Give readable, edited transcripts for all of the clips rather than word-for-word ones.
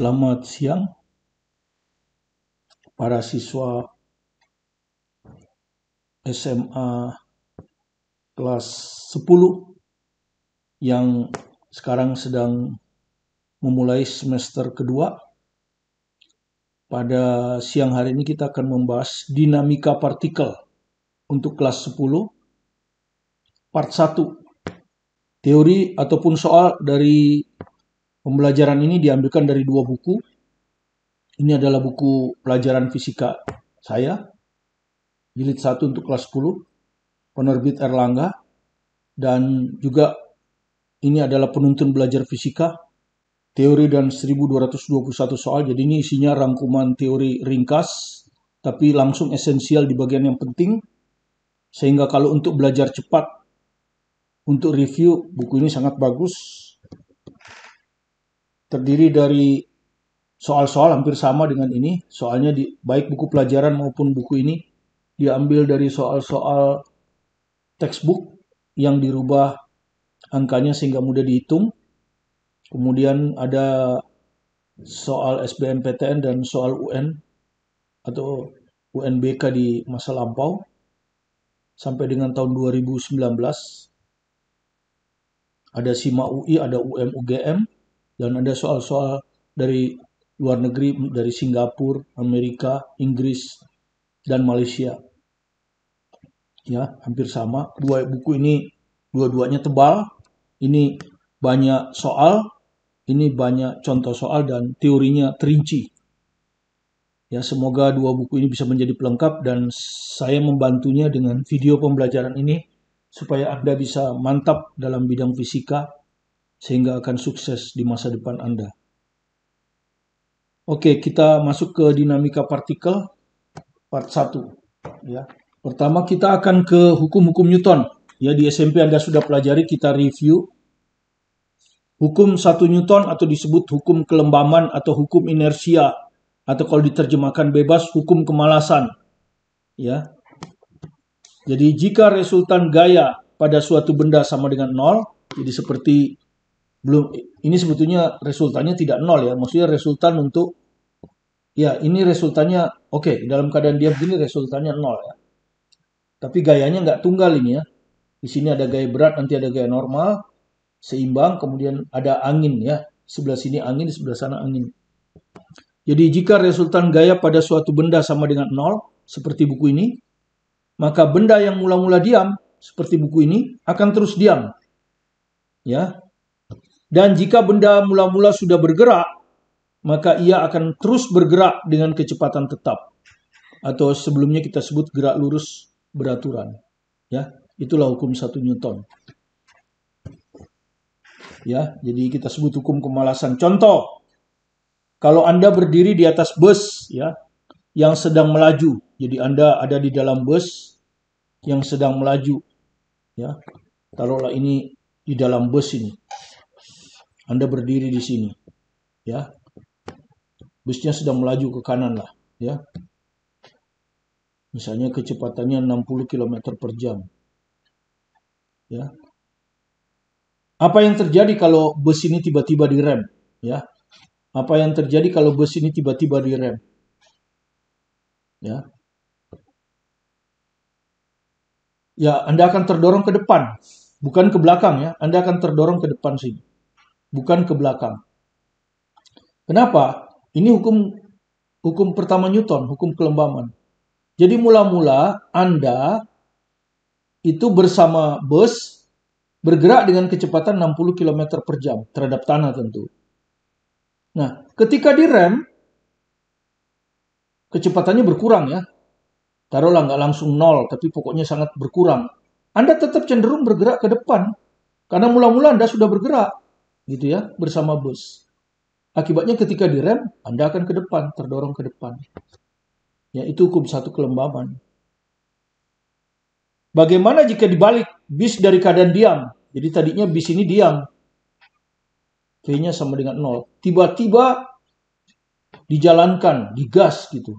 Selamat siang para siswa SMA kelas 10 yang sekarang sedang memulai semester kedua. Pada siang hari ini kita akan membahas dinamika partikel untuk kelas 10 part 1. Teori ataupun soal dari pembelajaran ini diambilkan dari dua buku. Ini adalah buku pelajaran fisika saya, jilid 1 untuk kelas 10, penerbit Erlangga, dan juga ini adalah penuntun belajar fisika, teori dan 1221 soal. Jadi ini isinya rangkuman teori ringkas, tapi langsung esensial di bagian yang penting, sehingga kalau untuk belajar cepat, untuk review, buku ini sangat bagus. Terdiri dari soal-soal hampir sama dengan ini, soalnya baik buku pelajaran maupun buku ini diambil dari soal-soal textbook yang dirubah angkanya sehingga mudah dihitung. Kemudian ada soal SBMPTN dan soal UN atau UNBK di masa lampau sampai dengan tahun 2019. Ada SIMA UI, ada UM UGM, dan ada soal-soal dari luar negeri, dari Singapura, Amerika, Inggris, dan Malaysia. Ya, hampir sama. Dua buku ini dua-duanya tebal. Ini banyak soal, ini banyak contoh soal dan teorinya terinci. Ya, semoga dua buku ini bisa menjadi pelengkap dan saya membantunya dengan video pembelajaran ini supaya Anda bisa mantap dalam bidang fisika sehingga akan sukses di masa depan Anda. Oke, kita masuk ke dinamika partikel part 1. Ya. Pertama kita akan ke hukum-hukum Newton. Ya, di SMP Anda sudah pelajari, kita review. Hukum 1 Newton atau disebut hukum kelembaman atau hukum inersia atau kalau diterjemahkan bebas hukum kemalasan. Ya. Jadi jika resultan gaya pada suatu benda sama dengan 0, jadi seperti belum, ini sebetulnya resultannya tidak 0 ya, maksudnya resultan untuk ya ini resultannya oke, dalam keadaan dia begini resultannya 0 ya. Tapi gayanya nggak tunggal ini ya. Di sini ada gaya berat, nanti ada gaya normal, seimbang, kemudian ada angin ya. Sebelah sini angin, di sebelah sana angin. Jadi jika resultan gaya pada suatu benda sama dengan 0, seperti buku ini, maka benda yang mula-mula diam, seperti buku ini, akan terus diam. Ya. Dan jika benda mula-mula sudah bergerak, maka ia akan terus bergerak dengan kecepatan tetap. Atau sebelumnya kita sebut gerak lurus beraturan. Ya, itulah hukum 1 Newton. Ya, jadi kita sebut hukum kemalasan. Contoh, kalau Anda berdiri di atas bus ya, yang sedang melaju. Jadi Anda ada di dalam bus yang sedang melaju. Ya. Taruhlah ini di dalam bus ini. Anda berdiri di sini. Ya. Busnya sedang melaju ke kanan lah, ya. Misalnya kecepatannya 60 km per jam. Ya. Apa yang terjadi kalau bus ini tiba-tiba direm? Ya. Apa yang terjadi kalau bus ini tiba-tiba direm? Ya. Ya, Anda akan terdorong ke depan, bukan ke belakang ya. Anda akan terdorong ke depan sini, bukan ke belakang. Kenapa? Ini hukum pertama Newton, hukum kelembaman. Jadi mula-mula Anda itu bersama bus bergerak dengan kecepatan 60 km per jam terhadap tanah tentu. Nah, ketika direm, kecepatannya berkurang ya. Taruhlah nggak langsung 0, tapi pokoknya sangat berkurang. Anda tetap cenderung bergerak ke depan. Karena mula-mula Anda sudah bergerak, gitu ya, bersama bus. Akibatnya ketika direm, Anda akan ke depan, terdorong ke depan. Ya, itu hukum 1 kelembaman. Bagaimana jika dibalik, bis dari keadaan diam? Jadi tadinya bis ini diam. V-nya sama dengan 0. Tiba-tiba dijalankan, digas gitu.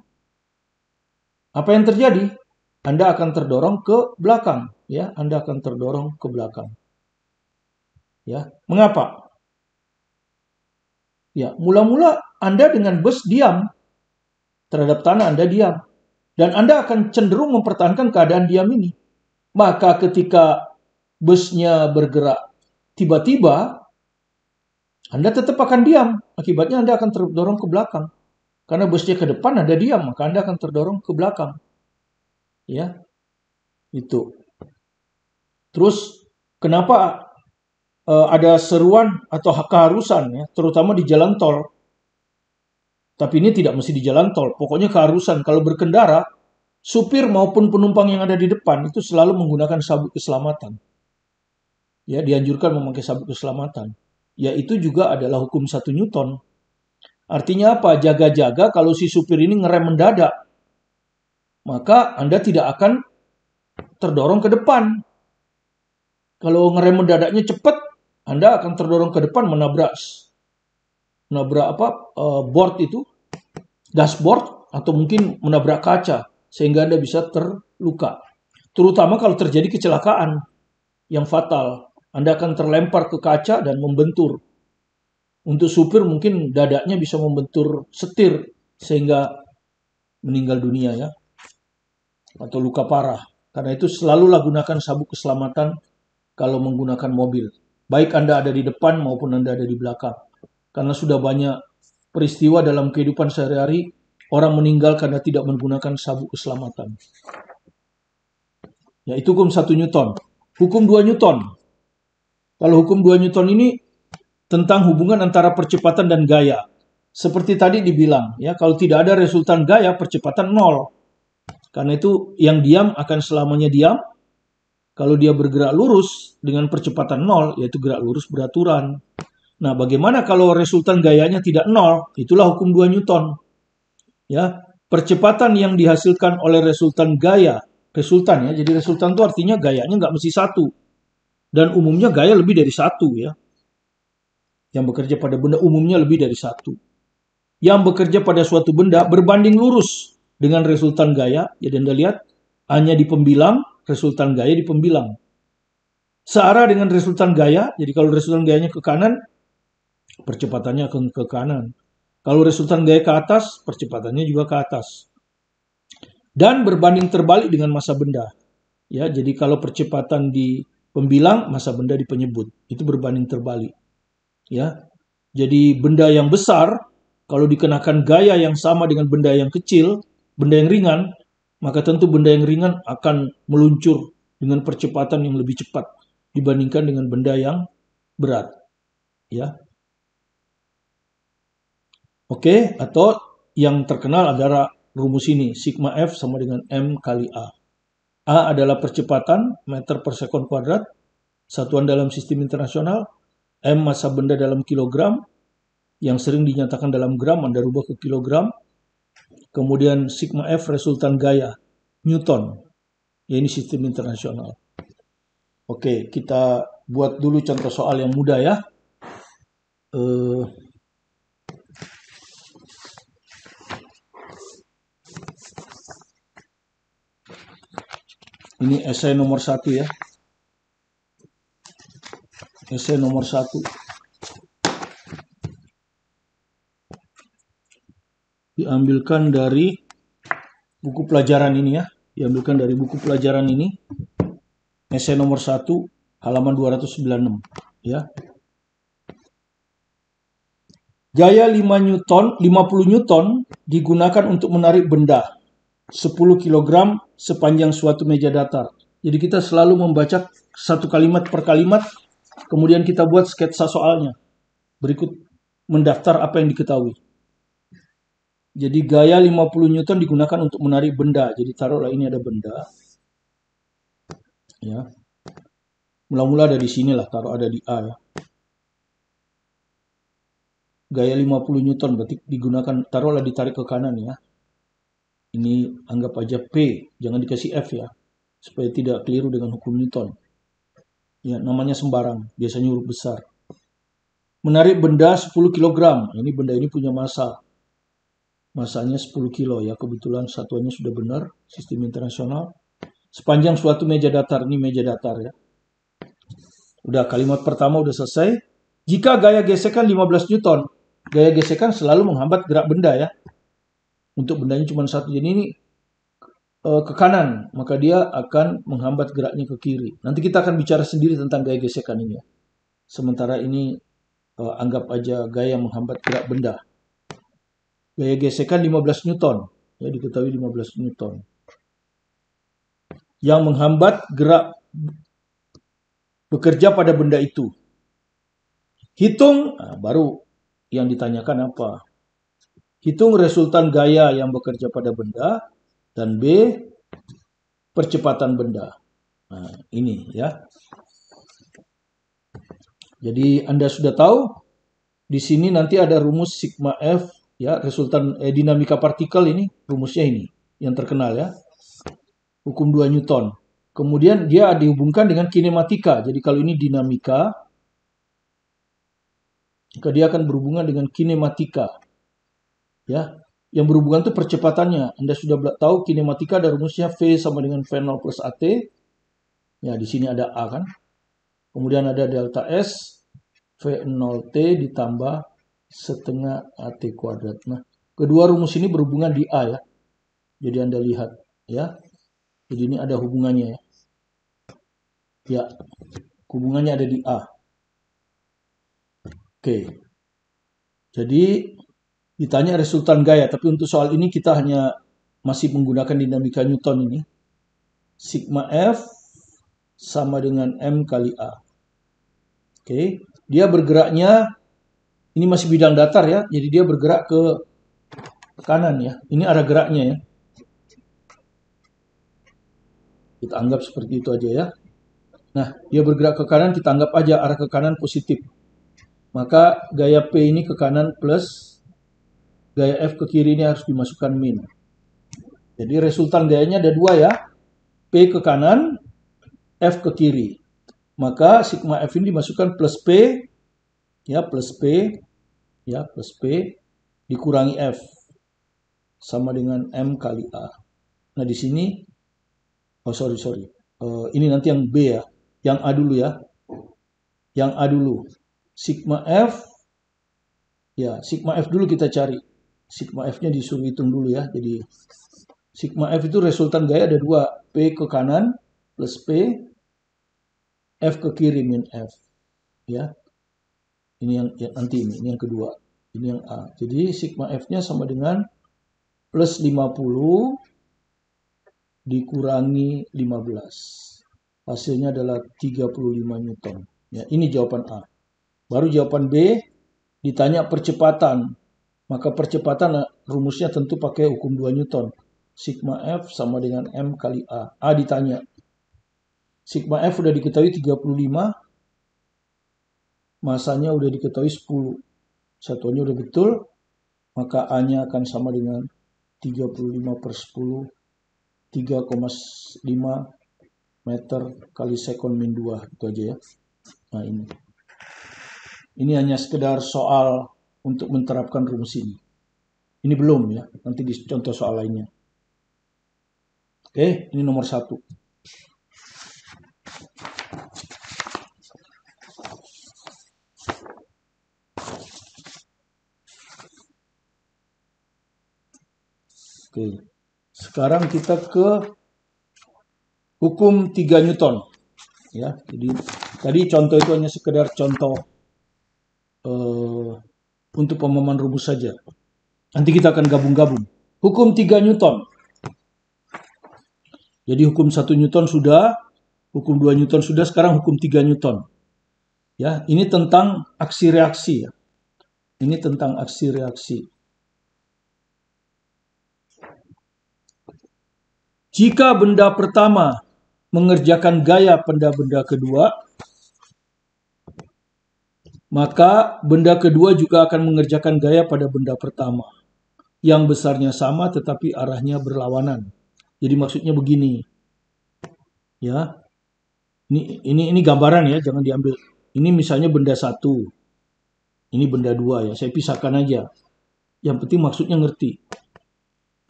Apa yang terjadi? Anda akan terdorong ke belakang, ya. Anda akan terdorong ke belakang. Ya. Mengapa? Ya, mula-mula Anda dengan bus diam terhadap tanah, Anda diam. Dan Anda akan cenderung mempertahankan keadaan diam ini. Maka ketika busnya bergerak tiba-tiba, Anda tetap akan diam. Akibatnya Anda akan terdorong ke belakang. Karena busnya ke depan, Anda diam, maka Anda akan terdorong ke belakang. Ya, itu. Terus, kenapa ada seruan atau keharusan, ya, terutama di jalan tol. Tapi ini tidak mesti di jalan tol. Pokoknya keharusan. Kalau berkendara, supir maupun penumpang yang ada di depan itu selalu menggunakan sabuk keselamatan. Ya, dianjurkan memakai sabuk keselamatan. Ya, itu juga adalah hukum 1 Newton. Artinya apa? Jaga-jaga kalau si supir ini ngerem mendadak, maka Anda tidak akan terdorong ke depan. Kalau ngerem mendadaknya cepat, Anda akan terdorong ke depan menabrak board itu, dashboard, atau mungkin menabrak kaca sehingga Anda bisa terluka. Terutama kalau terjadi kecelakaan yang fatal, Anda akan terlempar ke kaca dan membentur. Untuk supir mungkin dadanya bisa membentur setir sehingga meninggal dunia, ya, atau luka parah. Karena itu selalulah gunakan sabuk keselamatan kalau menggunakan mobil. Baik Anda ada di depan maupun Anda ada di belakang. Karena sudah banyak peristiwa dalam kehidupan sehari-hari orang meninggal karena tidak menggunakan sabuk keselamatan. Ya, itu hukum 1 Newton. Hukum 2 Newton. Kalau hukum 2 Newton ini tentang hubungan antara percepatan dan gaya. Seperti tadi dibilang, ya, kalau tidak ada resultan gaya, percepatan 0. Karena itu yang diam akan selamanya diam. Kalau dia bergerak lurus dengan percepatan 0, yaitu gerak lurus beraturan. Nah, bagaimana kalau resultan gayanya tidak 0? Itulah hukum 2 Newton. Ya, percepatan yang dihasilkan oleh resultan gaya, resultan, ya. Jadi resultan itu artinya gayanya nggak mesti 1. Dan umumnya gaya lebih dari 1, ya. Yang bekerja pada benda umumnya lebih dari 1. Yang bekerja pada suatu benda berbanding lurus dengan resultan gaya. Jadi Anda lihat, hanya di pembilang, resultan gaya di pembilang. Searah dengan resultan gaya, jadi kalau resultan gayanya ke kanan, percepatannya akan ke kanan. Kalau resultan gaya ke atas, percepatannya juga ke atas. Dan berbanding terbalik dengan massa benda. Ya, jadi kalau percepatan di pembilang, massa benda di penyebut. Itu berbanding terbalik. Ya. Jadi benda yang besar kalau dikenakan gaya yang sama dengan benda yang kecil, benda yang ringan, maka tentu benda yang ringan akan meluncur dengan percepatan yang lebih cepat dibandingkan dengan benda yang berat. Ya. Oke, atau yang terkenal adalah rumus ini, sigma F sama dengan M kali A. A adalah percepatan meter per sekon kuadrat, satuan dalam sistem internasional. M massa benda dalam kilogram, yang sering dinyatakan dalam gram, Anda rubah ke kilogram. Kemudian sigma F resultan gaya, Newton. Ya, ini sistem internasional. Oke, kita buat dulu contoh soal yang mudah, ya. Ini esai nomor 1, ya. Esai nomor 1. Diambilkan dari buku pelajaran ini, ya. Diambilkan dari buku pelajaran ini. Esai nomor 1, halaman 296, ya. Gaya 50 Newton digunakan untuk menarik benda 10 kg sepanjang suatu meja datar. Jadi kita selalu membaca satu kalimat per kalimat, kemudian kita buat sketsa soalnya. Berikut mendaftar apa yang diketahui. Jadi gaya 50 Newton digunakan untuk menarik benda. Jadi taruhlah ini ada benda. Ya. Mula-mula ada di sini lah, taruh ada di A, ya. Gaya 50 Newton berarti digunakan, taruhlah ditarik ke kanan, ya. Ini anggap aja P, jangan dikasih F, ya. Supaya tidak keliru dengan hukum Newton. Ya, namanya sembarang, biasanya huruf besar. Menarik benda 10 kg. Ini benda ini punya massa. Masanya 10 kilo, ya. Kebetulan satuannya sudah benar, sistem internasional. Sepanjang suatu meja datar, ini meja datar, ya. Udah, kalimat pertama udah selesai. Jika gaya gesekan 15 Newton, Gaya gesekan selalu menghambat gerak benda ya. Untuk bendanya cuma satu. Jadi ini ke kanan, maka dia akan menghambat geraknya ke kiri. Nanti kita akan bicara sendiri tentang gaya gesekan ini ya. Sementara ini anggap aja gaya menghambat gerak benda. Gaya gesekan 15 Newton. Ya, diketahui 15 Newton. Yang menghambat gerak bekerja pada benda itu. Hitung, baru yang ditanyakan apa? Hitung resultan gaya yang bekerja pada benda. Dan B, percepatan benda. Nah, ini ya. Jadi Anda sudah tahu, di sini nanti ada rumus sigma F, ya, resultan dinamika partikel ini, rumusnya ini, yang terkenal ya. Hukum 2 Newton. Kemudian dia dihubungkan dengan kinematika. Jadi kalau ini dinamika, maka dia akan berhubungan dengan kinematika. Ya, yang berhubungan itu percepatannya. Anda sudah tahu kinematika ada rumusnya V sama dengan V0 plus AT. Ya, di sini ada A kan. Kemudian ada delta S, V0T ditambah setengah AT kuadrat. Nah, kedua rumus ini berhubungan di A ya. Jadi Anda lihat ya. Jadi ini ada hubungannya ya. Ya, hubungannya ada di A. Oke. Jadi ditanya resultan gaya, tapi untuk soal ini kita hanya masih menggunakan dinamika Newton ini. Sigma F sama dengan M kali A. Oke, dia bergeraknya, ini masih bidang datar ya, jadi dia bergerak ke kanan ya. Ini arah geraknya ya. Kita anggap seperti itu aja ya. Nah, dia bergerak ke kanan, kita anggap aja arah ke kanan positif. Maka gaya P ini ke kanan plus, gaya F ke kiri ini harus dimasukkan min. Jadi resultan gayanya ada dua ya. P ke kanan, F ke kiri. Maka sigma F ini dimasukkan plus P, ya plus P, ya plus P, dikurangi F. Sama dengan M kali A. Nah di sini, sorry. Ini nanti yang B ya. Yang A dulu ya. Yang A dulu. Sigma F, ya sigma F dulu kita cari. Sigma F-nya disuruh hitung dulu ya. Jadi sigma F itu resultan gaya ada dua. P ke kanan plus P, F ke kiri min F. Ya. Ini yang nanti ini yang kedua. Ini yang A. Jadi sigma F-nya sama dengan plus 50 dikurangi 15. Hasilnya adalah 35 Newton. Ya, ini jawaban A. Baru jawaban B, ditanya percepatan. Maka percepatan rumusnya tentu pakai hukum 2 Newton. Sigma F sama dengan M kali A. A ditanya. Sigma F udah diketahui 35. Masanya udah diketahui 10. Satuannya udah betul. Maka A-nya akan sama dengan 35 per 10. 3,5 meter kali sekon min 2. Itu aja ya. Nah ini. Ini hanya sekedar soal untuk menerapkan rumus ini. Ini belum ya. Nanti di contoh soal lainnya. Oke, ini nomor 1. Oke. Sekarang kita ke hukum 3 Newton. Ya, jadi tadi contoh itu hanya sekedar contoh untuk pemahaman rumus saja. Nanti kita akan gabung-gabung. Hukum 3 Newton. Jadi hukum 1 Newton sudah, hukum 2 Newton sudah, sekarang hukum 3 Newton. Ya, ini tentang aksi reaksi ya. Ini tentang aksi reaksi. Jika benda pertama mengerjakan gaya pada benda kedua, maka benda kedua juga akan mengerjakan gaya pada benda pertama. Yang besarnya sama tetapi arahnya berlawanan. Jadi maksudnya begini. Ya. Ini gambaran ya, jangan diambil. Ini misalnya benda 1. Ini benda 2 ya. Saya pisahkan aja. Yang penting maksudnya ngerti.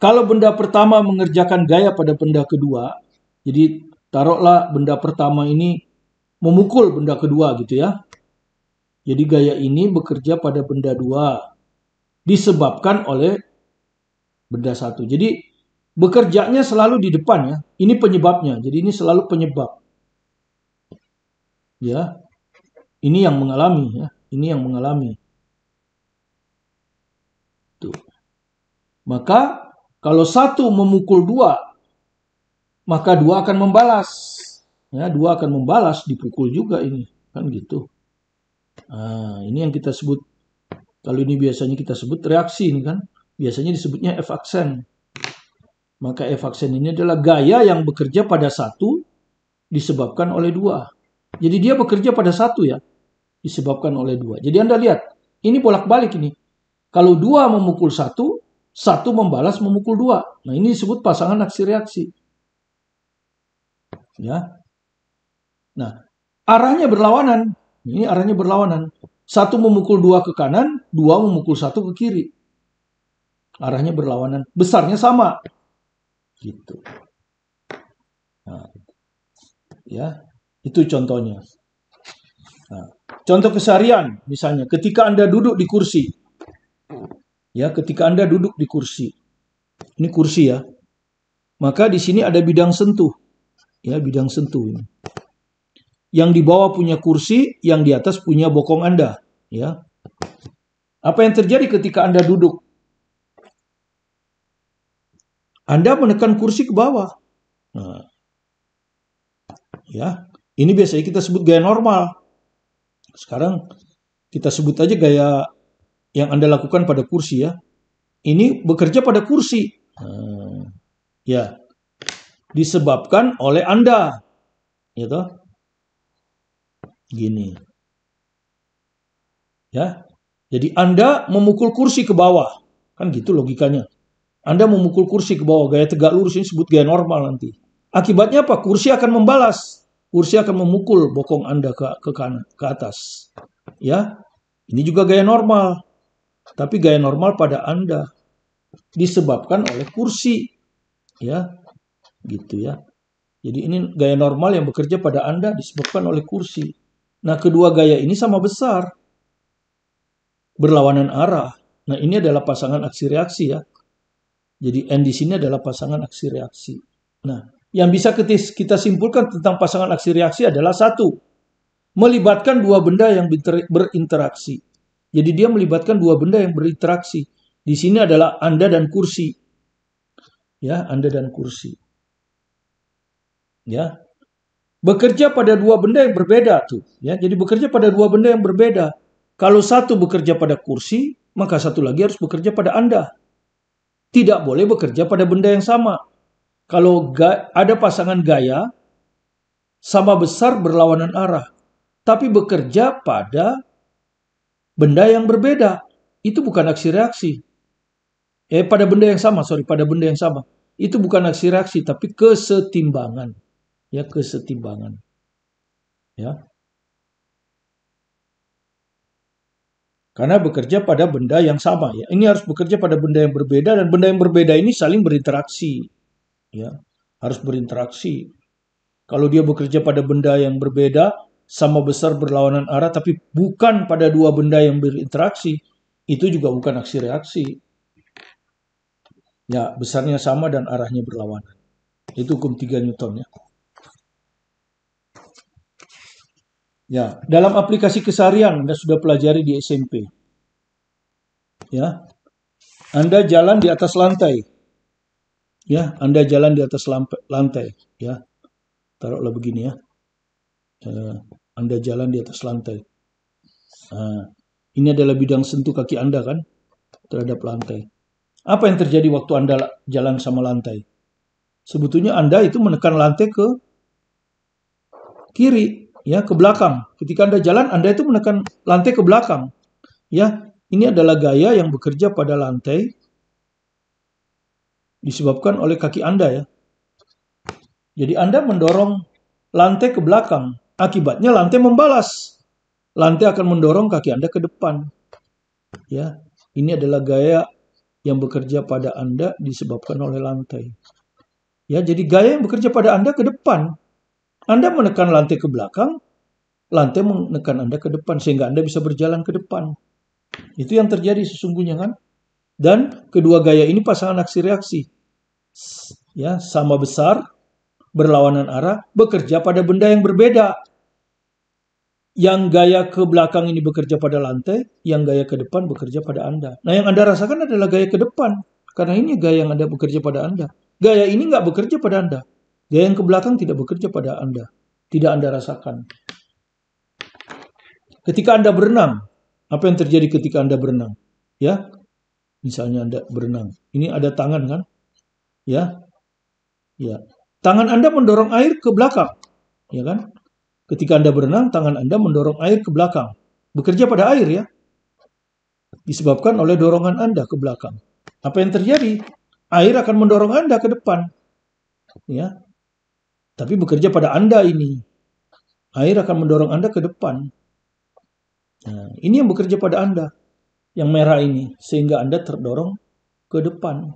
Kalau benda pertama mengerjakan gaya pada benda kedua, jadi taruhlah benda pertama ini memukul benda kedua gitu ya. Jadi gaya ini bekerja pada benda 2. disebabkan oleh benda satu. Jadi bekerjanya selalu di depan ya. Ini penyebabnya. Jadi ini selalu penyebab. Ya. Ini yang mengalami ya. Ini yang mengalami. Tuh. Maka kalau satu memukul dua, maka dua akan membalas. Ya, dua akan membalas, dipukul juga ini. Kan gitu. Nah, ini yang kita sebut, kalau ini biasanya kita sebut reaksi ini kan. Biasanya disebutnya F aksen. Maka F aksen ini adalah gaya yang bekerja pada satu disebabkan oleh dua. Jadi dia bekerja pada satu ya, disebabkan oleh dua. Jadi Anda lihat, ini bolak-balik ini. Kalau dua memukul satu, satu membalas memukul dua. Nah ini disebut pasangan aksi-reaksi. Ya. Nah, arahnya berlawanan. Ini arahnya berlawanan. Satu memukul dua ke kanan, dua memukul satu ke kiri. Arahnya berlawanan. Besarnya sama. Gitu. Nah, ya, itu contohnya. Nah, contoh keseharian, misalnya ketika Anda duduk di kursi. Ya, ketika Anda duduk di kursi. Ini kursi ya. Maka di sini ada bidang sentuh. Ya, bidang sentuh ini. Yang di bawah punya kursi, yang di atas punya bokong Anda. Ya. Apa yang terjadi ketika Anda duduk? Anda menekan kursi ke bawah. Nah, ya, ini biasanya kita sebut gaya normal. Sekarang kita sebut aja gaya yang Anda lakukan pada kursi ya. Ini bekerja pada kursi. Ya, disebabkan oleh Anda. Gitu. Gini. Ya. Jadi Anda memukul kursi ke bawah. Kan gitu logikanya. Anda memukul kursi ke bawah. Gaya tegak lurus ini disebut gaya normal nanti. Akibatnya apa? Kursi akan membalas. Kursi akan memukul bokong Anda ke kanan, ke atas. Ya. Ini juga gaya normal. Tapi gaya normal pada Anda disebabkan oleh kursi. Ya. Gitu ya. Jadi ini gaya normal yang bekerja pada Anda disebabkan oleh kursi. Nah, kedua gaya ini sama besar. Berlawanan arah. Nah, ini adalah pasangan aksi reaksi ya. Jadi N di sini adalah pasangan aksi reaksi. Nah, yang bisa kita simpulkan tentang pasangan aksi reaksi adalah satu, melibatkan dua benda yang berinteraksi. Jadi dia melibatkan dua benda yang berinteraksi. Di sini adalah Anda dan kursi. Ya, Anda dan kursi. Ya. Bekerja pada dua benda yang berbeda tuh, ya. Jadi bekerja pada dua benda yang berbeda. Kalau satu bekerja pada kursi, maka satu lagi harus bekerja pada Anda. Tidak boleh bekerja pada benda yang sama. Kalau ada pasangan gaya, sama besar berlawanan arah. Tapi bekerja pada benda yang berbeda. Itu bukan aksi reaksi. Pada benda yang sama, pada benda yang sama. Itu bukan aksi reaksi, tapi kesetimbangan. Ya, kesetimbangan. Ya. Karena bekerja pada benda yang sama ya. Ini harus bekerja pada benda yang berbeda dan benda yang berbeda ini saling berinteraksi. Ya, harus berinteraksi. Kalau dia bekerja pada benda yang berbeda, sama besar berlawanan arah tapi bukan pada dua benda yang berinteraksi, itu juga bukan aksi reaksi. Ya, besarnya sama dan arahnya berlawanan. Itu hukum 3 Newton ya. Ya, dalam aplikasi keseharian Anda sudah pelajari di SMP. Ya. Anda jalan di atas lantai. Ya, Anda jalan di atas lantai, ya. Taruhlah begini ya. Anda jalan di atas lantai. Ini adalah bidang sentuh kaki Anda kan terhadap lantai. Apa yang terjadi waktu Anda jalan sama lantai? Sebetulnya Anda itu menekan lantai ke kiri, ya, ke belakang. Ketika Anda jalan, Anda itu menekan lantai ke belakang. Ya, ini adalah gaya yang bekerja pada lantai disebabkan oleh kaki Anda ya. Jadi Anda mendorong lantai ke belakang. Akibatnya lantai membalas. Lantai akan mendorong kaki Anda ke depan. Ya, ini adalah gaya yang bekerja pada Anda disebabkan oleh lantai. Ya, jadi gaya yang bekerja pada Anda ke depan. Anda menekan lantai ke belakang, lantai menekan Anda ke depan sehingga Anda bisa berjalan ke depan. Itu yang terjadi sesungguhnya kan? Dan kedua gaya ini pasangan aksi reaksi. Ya, sama besar, berlawanan arah, bekerja pada benda yang berbeda. Yang gaya ke belakang ini bekerja pada lantai, yang gaya ke depan bekerja pada Anda. Nah, yang Anda rasakan adalah gaya ke depan. Karena ini gaya yang Anda bekerja pada Anda. Gaya ini nggak bekerja pada Anda. Gaya yang ke belakang tidak bekerja pada Anda. Tidak Anda rasakan. Ketika Anda berenang, apa yang terjadi ketika Anda berenang? Ya, misalnya Anda berenang. Ini ada tangan kan? Ya, ya. Tangan Anda mendorong air ke belakang, ya kan? Ketika Anda berenang, tangan Anda mendorong air ke belakang. Bekerja pada air ya. Disebabkan oleh dorongan Anda ke belakang. Apa yang terjadi? Air akan mendorong Anda ke depan. Ya. Tapi bekerja pada Anda ini. Air akan mendorong Anda ke depan. Nah, ini yang bekerja pada Anda. Yang merah ini. Sehingga Anda terdorong ke depan.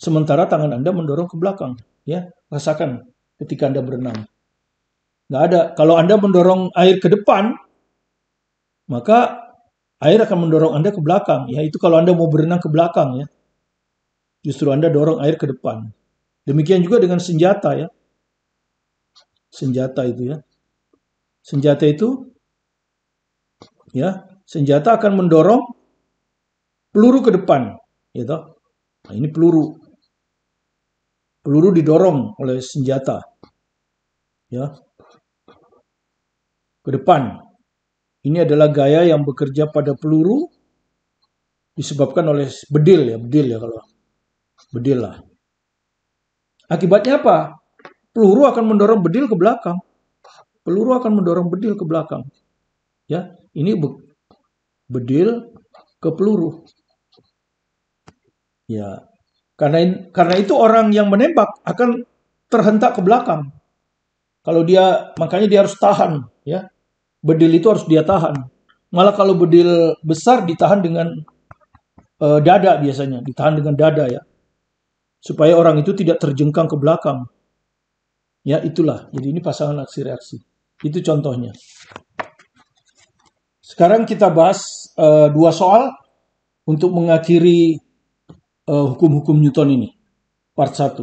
Sementara tangan Anda mendorong ke belakang. Ya, rasakan ketika Anda berenang. Nggak ada. Kalau Anda mendorong air ke depan, maka air akan mendorong Anda ke belakang. Ya, itu kalau Anda mau berenang ke belakang ya. Justru Anda dorong air ke depan. Demikian juga dengan senjata ya. Senjata itu ya. Senjata itu ya, senjata akan mendorong peluru ke depan, gitu. Nah, ini peluru. Peluru didorong oleh senjata. Ya. Ke depan. Ini adalah gaya yang bekerja pada peluru disebabkan oleh bedil ya kalau bedil lah. Akibatnya apa? Peluru akan mendorong bedil ke belakang. Peluru akan mendorong bedil ke belakang. Ya, ini bedil ke peluru. Ya, karena itu orang yang menembak akan terhentak ke belakang. Kalau makanya dia harus tahan, ya. Bedil itu harus dia tahan. Malah kalau bedil besar ditahan dengan dada biasanya, ditahan dengan dada ya. Supaya orang itu tidak terjengkang ke belakang. Ya, itulah. Jadi ini pasangan aksi reaksi. Itu contohnya. Sekarang kita bahas dua soal untuk mengakhiri hukum-hukum Newton ini. Part 1.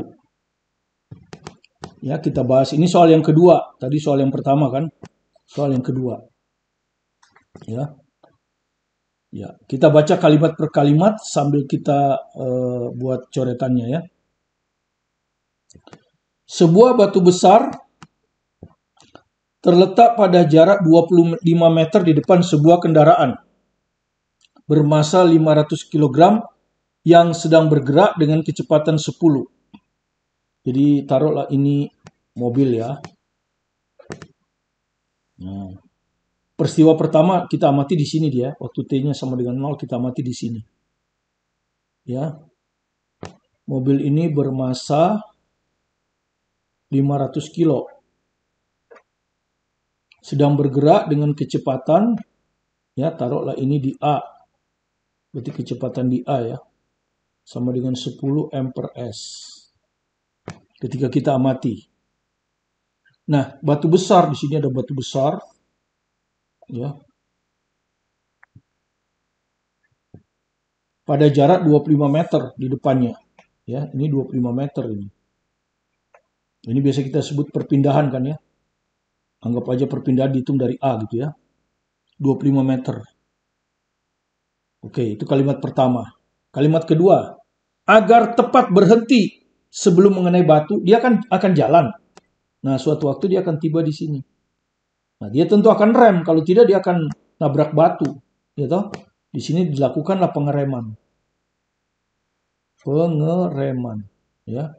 Ya, kita bahas. Ini soal yang kedua. Tadi soal yang pertama kan. Soal yang kedua. Ya. Ya, kita baca kalimat per kalimat sambil kita buat coretannya ya. Sebuah batu besar terletak pada jarak 25 meter di depan sebuah kendaraan bermassa 500 kg yang sedang bergerak dengan kecepatan 10. Jadi taruhlah ini mobil ya. Nah, peristiwa pertama kita amati di sini dia, waktu T-nya sama dengan 0 kita amati di sini. Ya. Mobil ini bermassa 500 kilo. Sedang bergerak dengan kecepatan, ya taruhlah ini di A. Berarti kecepatan di A ya. Sama dengan 10 m/s. Ketika kita amati. Nah, batu besar, di sini ada batu besar. Ya. Pada jarak 25 meter di depannya. Ya, ini 25 meter ini. Ini biasa kita sebut perpindahan kan ya. Anggap aja perpindahan dihitung dari A gitu ya. 25 meter. Oke, itu kalimat pertama. Kalimat kedua, agar tepat berhenti sebelum mengenai batu, dia akan jalan. Nah, suatu waktu dia akan tiba di sini. Nah, dia tentu akan rem, kalau tidak dia akan nabrak batu, gitu. Di sini dilakukanlah pengereman. Pengereman, ya.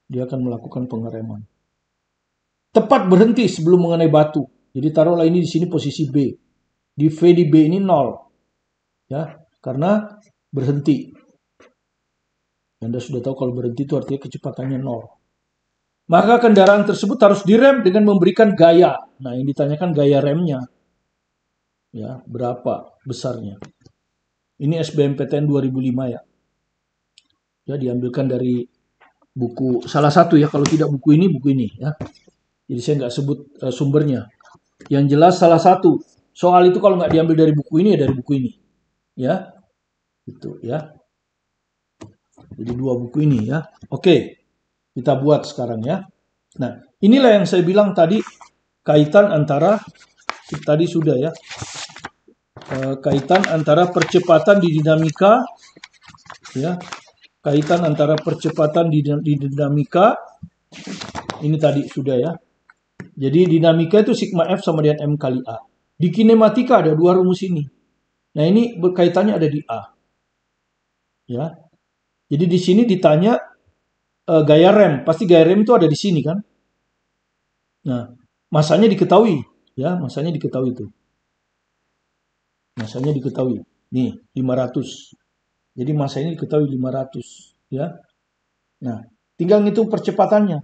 Dia akan melakukan pengereman. Tepat berhenti sebelum mengenai batu. Jadi taruhlah ini di sini posisi B. Di V di B ini 0. Ya, karena berhenti. Anda sudah tahu kalau berhenti itu artinya kecepatannya 0. Maka kendaraan tersebut harus direm dengan memberikan gaya. Nah, yang ditanyakan gaya remnya. Ya, berapa besarnya. Ini SBMPTN 2005 ya. Ya, diambilkan dari buku salah satu ya, kalau tidak buku ini ya. Jadi saya nggak sebut sumbernya. Yang jelas salah satu. Soal itu kalau nggak diambil dari buku ini ya dari buku ini. Ya. Itu ya. Jadi dua buku ini ya. Oke, kita buat sekarang ya. Nah, inilah yang saya bilang tadi, kaitan antara, tadi sudah ya, kaitan antara percepatan di dinamika, ya, kaitan antara percepatan di dinamika, ini tadi sudah ya. Jadi dinamika itu sigma F sama dengan M kali A. Di kinematika ada dua rumus ini. Nah, ini berkaitannya ada di A. Ya. Jadi di sini ditanya gaya rem. Pasti gaya rem itu ada di sini kan? Nah, masanya diketahui, ya, masanya diketahui itu. Masanya diketahui. Nih, 500. Jadi masa ini diketahui 500, ya. Nah, tinggal ngitung percepatannya.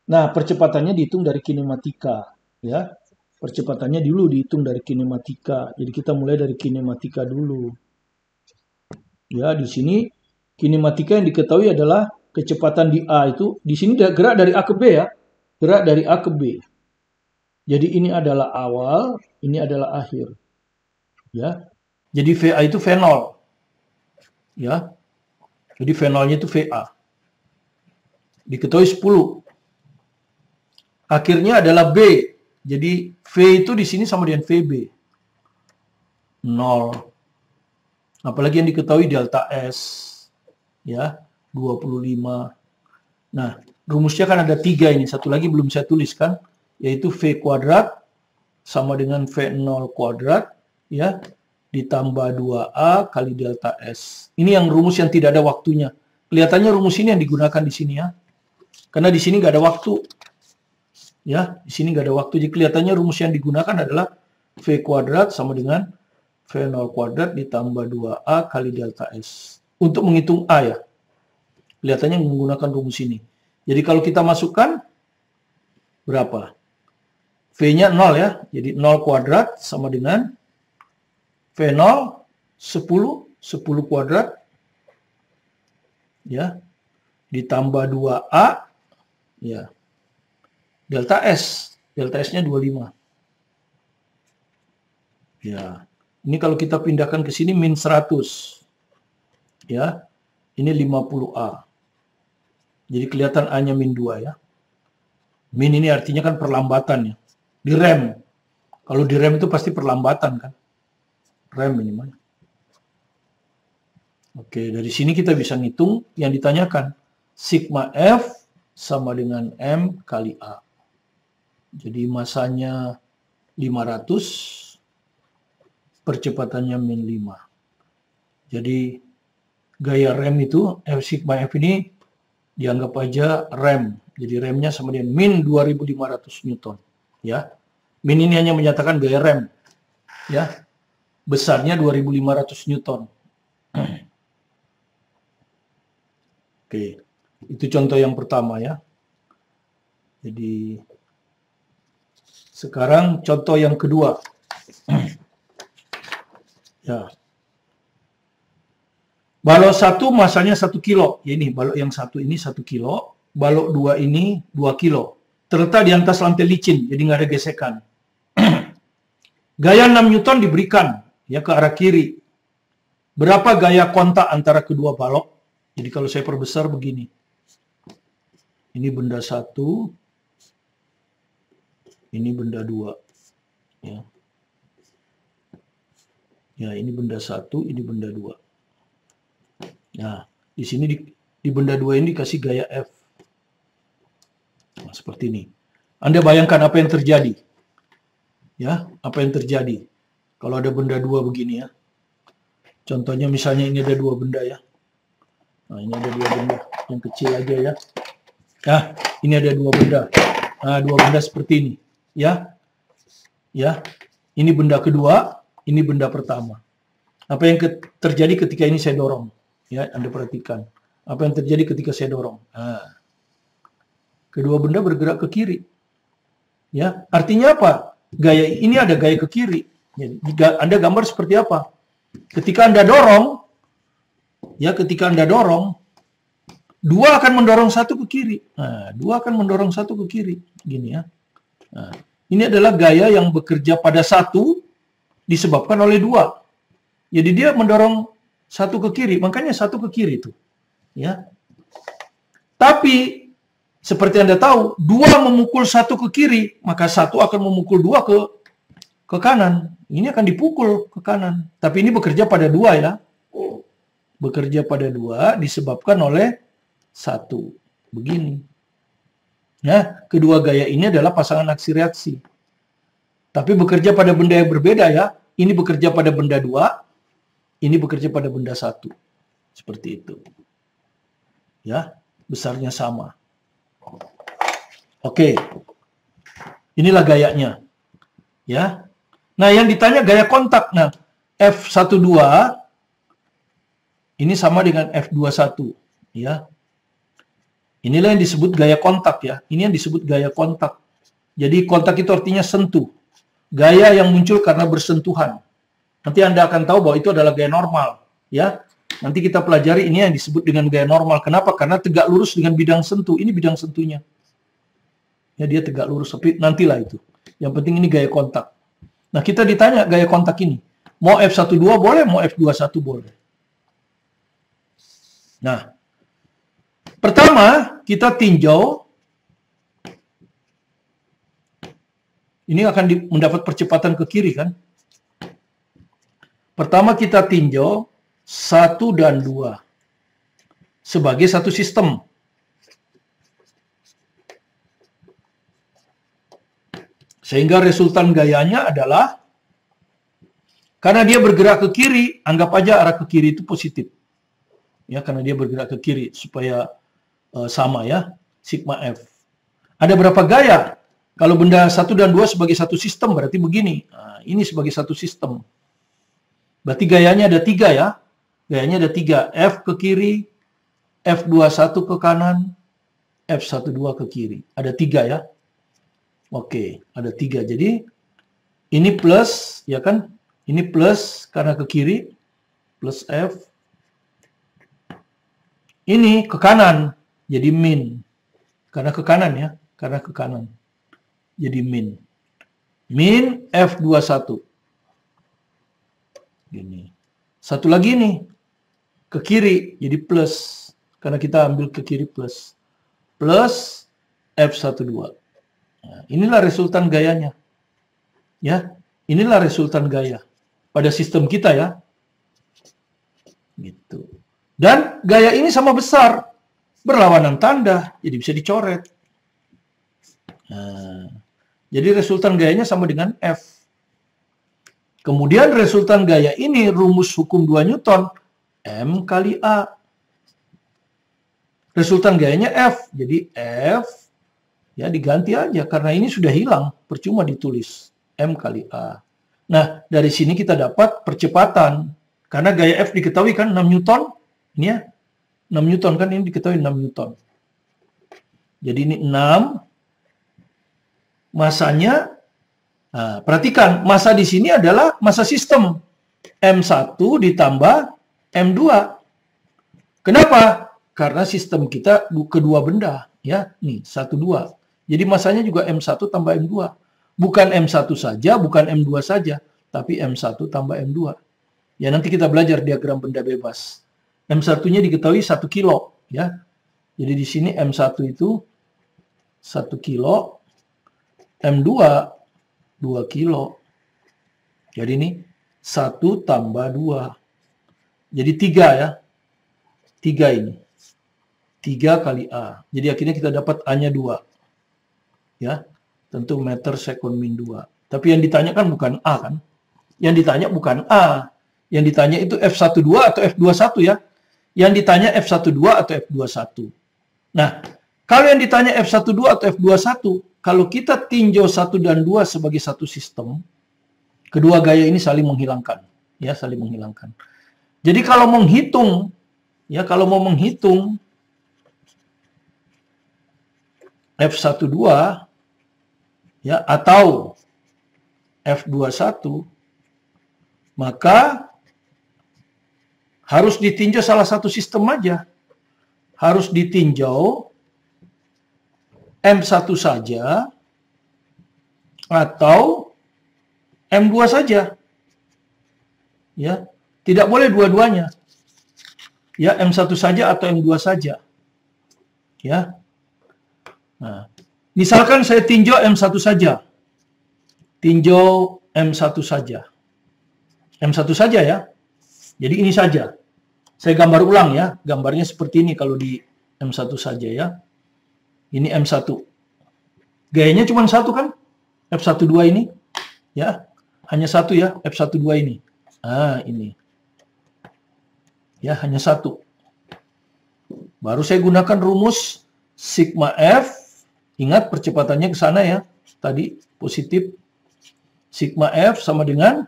Nah, percepatannya dihitung dari kinematika, ya. Percepatannya dulu dihitung dari kinematika. Jadi kita mulai dari kinematika dulu. Ya, di sini kinematika yang diketahui adalah kecepatan di A itu. Di sini gerak dari A ke B ya. Gerak dari A ke B. Jadi ini adalah awal, ini adalah akhir. Ya. Jadi VA itu V0. Ya. Jadi V0-nya itu VA. Diketahui 10. Akhirnya adalah B. Jadi V itu di sini sama dengan VB. 0. Apalagi yang diketahui delta S. Ya, 25. Nah, rumusnya kan ada 3 ini. Satu lagi belum saya tuliskan, yaitu V kuadrat sama dengan V0 kuadrat, ya, ditambah 2A kali delta S. Ini yang rumus yang tidak ada waktunya. Kelihatannya rumus ini yang digunakan di sini ya. Karena di sini nggak ada waktu. Ya, di sini nggak ada waktu. Jadi kelihatannya rumus yang digunakan adalah V kuadrat sama dengan V0 kuadrat ditambah 2A kali delta S. Untuk menghitung A ya. Kelihatannya menggunakan rumus ini. Jadi kalau kita masukkan, berapa? V-nya 0 ya. Jadi 0 kuadrat sama dengan V0 10. 10 kuadrat. Ya. Ditambah 2A. Ya. Delta S. Delta S-nya 25. Ya. Ini kalau kita pindahkan ke sini min 100. Ya. Ini 50A. Jadi kelihatan A-nya min 2 ya. Min ini artinya kan perlambatan ya. Di rem. Kalau di rem itu pasti perlambatan kan. Rem ini mana? Oke, dari sini kita bisa ngitung yang ditanyakan. Sigma F sama dengan M kali A. Jadi masanya 500, percepatannya min 5. Jadi gaya rem itu, sigma F ini dianggap aja rem. Jadi remnya sama dengan min 2500 Newton. Ya. Min ini hanya menyatakan gaya rem. Ya. Besarnya 2500 Newton. Oke. Itu contoh yang pertama ya. Jadi sekarang contoh yang kedua. Ya. Balok 1 masanya 1 kilo. Ya ini balok yang satu ini 1 kilo. Balok 2 ini 2 kilo. Terletak di atas lantai licin, jadi nggak ada gesekan. Gaya 6 Newton diberikan ya ke arah kiri. Berapa gaya kontak antara kedua balok? Jadi kalau saya perbesar begini. Ini benda 1. Ini benda 2. Ya. Ya, ini benda 1, ini benda 2. Nah, di sini di benda 2 ini dikasih gaya F. Nah, seperti ini. Anda bayangkan apa yang terjadi. Ya, apa yang terjadi. Kalau ada benda 2 begini ya. Contohnya misalnya ini ada 2 benda ya. Nah, ini ada 2 benda. Yang kecil aja ya. Nah, ini ada 2 benda. Nah, 2 benda seperti ini. Ya. Ya. Ini benda kedua, ini benda pertama. Apa yang terjadi ketika ini saya dorong? Ya, Anda perhatikan. Apa yang terjadi ketika saya dorong? Nah, kedua benda bergerak ke kiri. Ya, artinya apa? Gaya ini ada gaya ke kiri. Jadi, Anda gambar seperti apa? Ketika Anda dorong, ya, ketika Anda dorong, 2 akan mendorong 1 ke kiri. Nah, 2 akan mendorong 1 ke kiri. Gini ya. Nah, ini adalah gaya yang bekerja pada 1 disebabkan oleh 2. Jadi dia mendorong 1 ke kiri, makanya 1 ke kiri itu. Ya. Tapi seperti Anda tahu, 2 memukul 1 ke kiri, maka 1 akan memukul 2 ke kanan. Ini akan dipukul ke kanan. Tapi ini bekerja pada 2 ya. Bekerja pada 2 disebabkan oleh 1. Begini. Nah, kedua gaya ini adalah pasangan aksi reaksi. Tapi bekerja pada benda yang berbeda ya. Ini bekerja pada benda 2, ini bekerja pada benda 1. Seperti itu. Ya, besarnya sama. Oke. Inilah gayanya. Ya. Nah, yang ditanya gaya kontak. Nah, F12 ini sama dengan F21, ya. Inilah yang disebut gaya kontak ya. Ini yang disebut gaya kontak. Jadi kontak itu artinya sentuh. Gaya yang muncul karena bersentuhan. Nanti Anda akan tahu bahwa itu adalah gaya normal, ya. Nanti kita pelajari ini yang disebut dengan gaya normal. Kenapa? Karena tegak lurus dengan bidang sentuh. Ini bidang sentuhnya. Ya, dia tegak lurus, tapi nantilah itu. Yang penting ini gaya kontak. Nah, kita ditanya gaya kontak ini. Mau F12 boleh, mau F21 boleh. Nah, pertama kita tinjau. Ini akan mendapat percepatan ke kiri kan? Pertama kita tinjau 1 dan 2 sebagai satu sistem. Sehingga resultan gayanya adalah, karena dia bergerak ke kiri, anggap aja arah ke kiri itu positif. Ya, karena dia bergerak ke kiri supaya sama ya, sigma F. Ada berapa gaya? Kalau benda 1 dan 2 sebagai satu sistem berarti begini. Nah, ini sebagai satu sistem. Berarti gayanya ada 3 ya. Gayanya ada 3. F ke kiri, F21 ke kanan, F12 ke kiri. Ada 3 ya. Oke, ada 3. Jadi ini plus, ya kan? Ini plus karena ke kiri, plus F. Ini ke kanan, jadi min. Karena ke kanan ya, karena ke kanan. Jadi min. Min F21. Gini. Satu lagi nih, ke kiri, jadi plus. Karena kita ambil ke kiri plus. Plus F12. Nah, inilah resultan gayanya. Ya, inilah resultan gaya pada sistem kita ya. Gitu. Dan gaya ini sama besar, berlawanan tanda, jadi bisa dicoret. Nah, jadi resultan gayanya sama dengan F. Kemudian resultan gaya ini rumus hukum 2 Newton, M kali A. Resultan gayanya F, jadi F ya diganti aja karena ini sudah hilang, percuma ditulis M kali A. Nah, dari sini kita dapat percepatan. Karena gaya F diketahui kan 6 Newton. Ini ya, 6 Newton kan, ini diketahui 6 Newton. Jadi ini 6. Masanya, nah, perhatikan, massa di sini adalah massa sistem. M1 ditambah M2. Kenapa? Karena sistem kita kedua benda. Ya, nih, 1, 2. Jadi massanya juga M1 tambah M2. Bukan M1 saja, bukan M2 saja, tapi M1 tambah M2. Ya, nanti kita belajar diagram benda bebas. M1-nya diketahui 1 kilo. Ya. Jadi di sini M1 itu 1 kilo, M2 2 kilo. Jadi ini 1 tambah 2. Jadi 3 ya. 3 ini. 3 kali A. Jadi akhirnya kita dapat A-nya 2. Ya. Tentu meter sekund min 2. Tapi yang ditanya kan bukan A kan. Yang ditanya bukan A. Yang ditanya itu F12 atau F21 ya. Yang ditanya F12 atau F21. Nah, kalau yang ditanya F12 atau F21, kalau kita tinjau 1 dan 2 sebagai satu sistem, kedua gaya ini saling menghilangkan. Ya, saling menghilangkan. Jadi kalau menghitung, ya kalau mau menghitung F12 ya atau F21, maka harus ditinjau salah satu sistem aja. Harus ditinjau M1 saja atau M2 saja. Ya, tidak boleh dua-duanya. Ya, M1 saja atau M2 saja. Ya. Nah, misalkan saya tinjau M1 saja. Tinjau M1 saja. M1 saja ya. Jadi ini saja. Saya gambar ulang ya. Gambarnya seperti ini kalau di M1 saja ya. Ini M1. Gayanya cuma satu kan? F12 ini. Ya. Hanya satu ya. F12 ini. Nah, ini. Ya, hanya satu. Baru saya gunakan rumus sigma F. Ingat percepatannya ke sana ya. Tadi positif. Sigma F sama dengan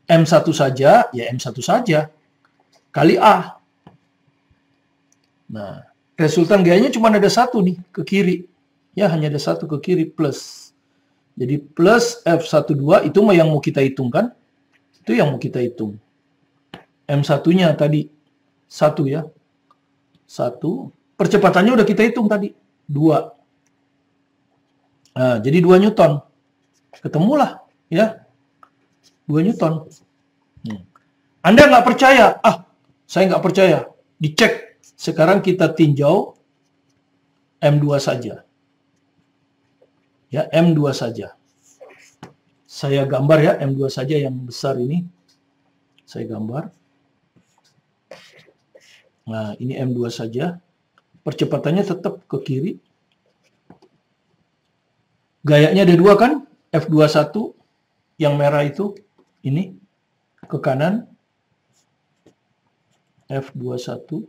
M1 saja, ya M1 saja. Kali A. Nah, resultan gayanya cuma ada satu nih, ke kiri. Ya, hanya ada satu ke kiri, plus. Jadi plus F12, itu yang mau kita hitung kan? Itu yang mau kita hitung. M1-nya tadi 1 ya. 1. Percepatannya udah kita hitung tadi. 2. Nah, jadi 2 Newton. Ketemulah ya. 2 Newton. Anda nggak percaya? Saya nggak percaya. Dicek. Sekarang kita tinjau M2 saja. Ya, M2 saja. Saya gambar ya, M2 saja yang besar ini. Saya gambar. Nah, ini M2 saja. Percepatannya tetap ke kiri. Gayanya ada 2 kan? F21 yang merah itu. Ini ke kanan. F21.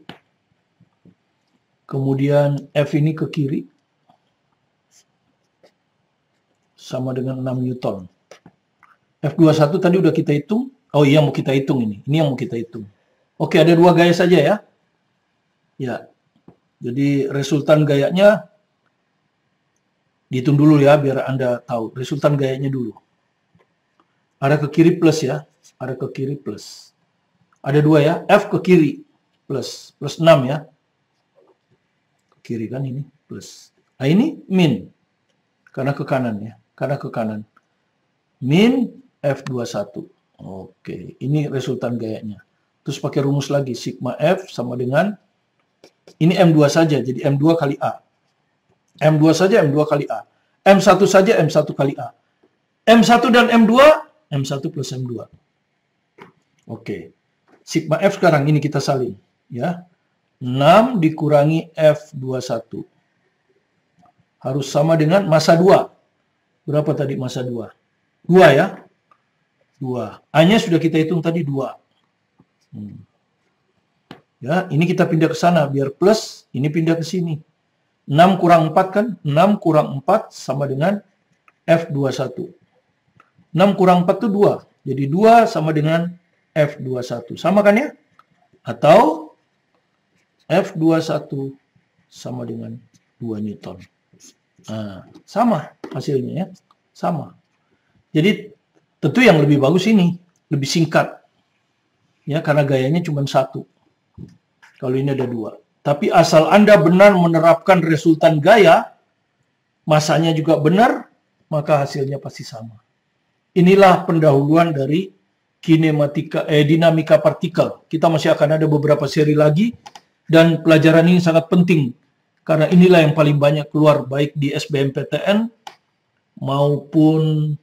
Kemudian F ini ke kiri. Sama dengan 6 Newton. F21 tadi udah kita hitung. Oh iya, mau kita hitung ini. Ini yang mau kita hitung. Oke, ada 2 gaya saja ya. Ya. Jadi resultan gayanya dihitung dulu ya, biar Anda tahu. Resultan gayanya dulu. Ada ke kiri plus ya. Ada ke kiri plus. Ada 2 ya. F ke kiri plus. Plus 6 ya. Ke kiri kan ini plus. Nah ini min. Karena ke kanan ya. Karena ke kanan. Min F21. Oke. Ini resultan gayanya. Terus pakai rumus lagi. Sigma F sama dengan. Ini M2 saja. Jadi M2 kali A. M2 saja M2 kali A. M1 saja M1 kali A. M1 dan M2. M1 plus M2. Oke. Sigma F sekarang ini kita salin. Ya. 6 dikurangi F21. Harus sama dengan massa 2. Berapa tadi massa 2? 2 ya. 2. A-nya sudah kita hitung tadi 2. Ya, ini kita pindah ke sana biar plus, ini pindah ke sini. 6 kurang 4 kan? 6 kurang 4 sama dengan F21. 6 kurang 4 itu 2. Jadi 2 sama dengan F21. Sama kan ya? Atau F21 sama dengan 2 Newton. Nah, sama hasilnya ya. Sama. Jadi tentu yang lebih bagus ini. Lebih singkat. Ya, karena gayanya cuma 1. Kalau ini ada 2. Tapi asal Anda benar menerapkan resultan gaya, masanya juga benar, maka hasilnya pasti sama. Inilah pendahuluan dari dinamika partikel. Kita masih akan ada beberapa seri lagi, dan pelajaran ini sangat penting, karena inilah yang paling banyak keluar baik di SBMPTN maupun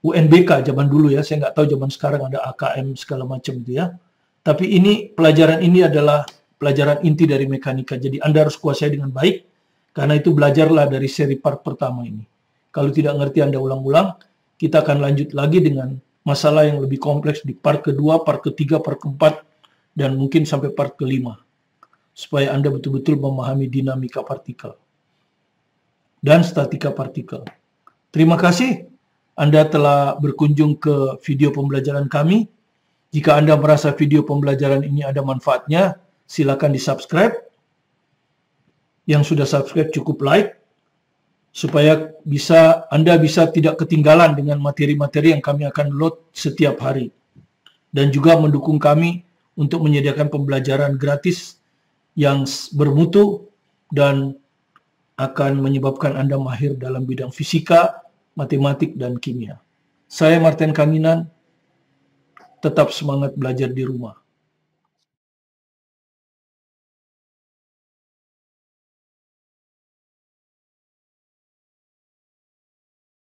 UNBK zaman dulu ya. Saya nggak tahu zaman sekarang ada AKM segala macam itu ya. Tapi ini pelajaran ini adalah pelajaran inti dari mekanika. Jadi Anda harus kuasai dengan baik. Karena itu belajarlah dari seri part pertama ini. Kalau tidak ngerti Anda ulang-ulang, kita akan lanjut lagi dengan masalah yang lebih kompleks di part kedua, part ketiga, part keempat, dan mungkin sampai part kelima. Supaya Anda betul-betul memahami dinamika partikel dan statika partikel. Terima kasih Anda telah berkunjung ke video pembelajaran kami. Jika Anda merasa video pembelajaran ini ada manfaatnya, silakan di-subscribe. Yang sudah subscribe cukup like, supaya Anda bisa tidak ketinggalan dengan materi-materi yang kami akan load setiap hari. Dan juga mendukung kami untuk menyediakan pembelajaran gratis yang bermutu dan akan menyebabkan Anda mahir dalam bidang fisika, matematik, dan kimia. Saya Martin Kanginan. Tetap semangat belajar di rumah.